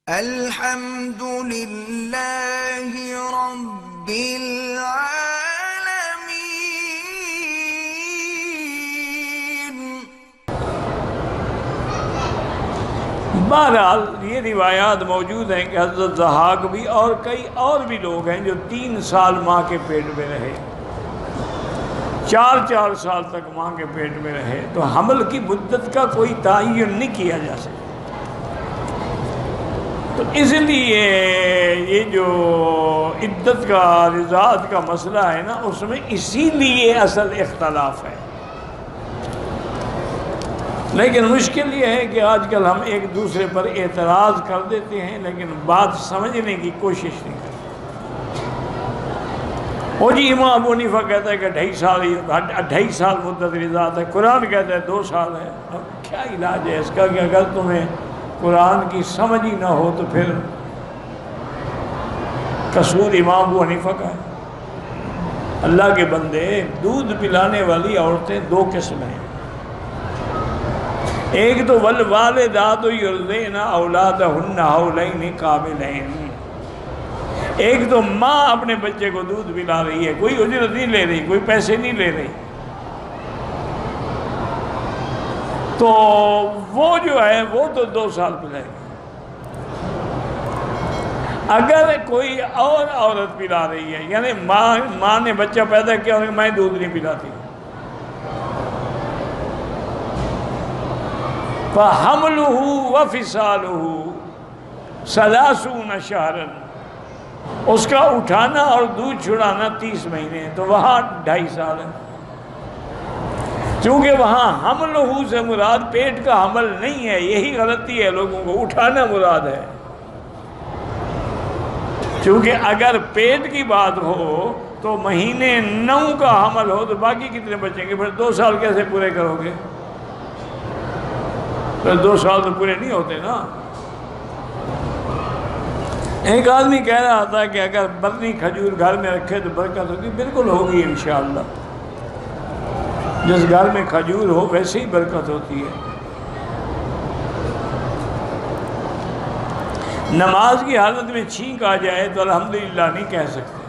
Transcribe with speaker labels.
Speaker 1: الحمد للہ رب العالمین۔
Speaker 2: بہرحال یہ روایات موجود ہیں کہ حضرت ضحاک بھی اور کئی اور بھی لوگ ہیں جو 3 سال ماں کے پیٹ میں رہے، 4 سال تک ماں کے پیٹ میں رہے، تو حمل کی مدت کا کوئی تعین نہیں کیا جا سکتا۔ تو اس لیے یہ جو عدت کا رضاعت کا مسئلہ ہے نا، اس میں اسی لیے اصل اختلاف ہے۔ لیکن مشکل یہ ہے کہ آج کل ہم ایک دوسرے پر اعتراض کر دیتے ہیں لیکن بات سمجھنے کی کوشش نہیں کرتے۔ وہ جی امام ابو حنیفہ کہتا ہے کہ 2.5 سال مدت رضاعت ہے، قرآن کہتا ہے 2 سال ہے۔ اب کیا علاج ہے اس کا کہ اگر تمہیں قرآن کی سمجھ ہی نہ ہو تو پھر قصور امام ابو حنیفہ کا ہے۔ اللہ کے بندے، دودھ پلانے والی عورتیں 2 قسم ہیں۔ ایک تو والوالدات یرضعن اولادہن حولین کاملین، ایک تو ماں اپنے بچے کو دودھ پلا رہی ہے، کوئی اجرت نہیں لے رہی، کوئی پیسے نہیں لے رہی، تو وہ جو ہے وہ تو 2 سال پلائے گی۔ اگر کوئی اور عورت پلا رہی ہے، یعنی ماں نے بچہ پیدا کیا اور میں دودھ نہیں پلاتی، فَحَمْلُهُ وَفِصَالُهُ 30 شَهْرًا، اس کا اٹھانا اور دودھ چھڑانا 30 مہینے، تو وہاں 2.5 سال ہے۔ چونکہ وہاں حملہ سے مراد پیٹ کا حمل نہیں ہے، یہی غلطی ہے لوگوں کو، اٹھانا مراد ہے۔ چونکہ اگر پیٹ کی بات ہو تو مہینے 9 کا حمل ہو تو باقی کتنے بچیں گے؟ پھر 2 سال کیسے پورے کرو گے؟ پھر 2 سال تو پورے نہیں ہوتے نا۔ ایک آدمی کہہ رہا تھا کہ اگر برنی کھجور گھر میں رکھے تو برکت ہوگی، بالکل ہوگی انشاءاللہ۔ جس گھر میں کھجور ہو ویسے ہی برکت ہوتی ہے۔ نماز کی حالت میں چھینک آ جائے تو الحمدللہ نہیں کہہ سکتے۔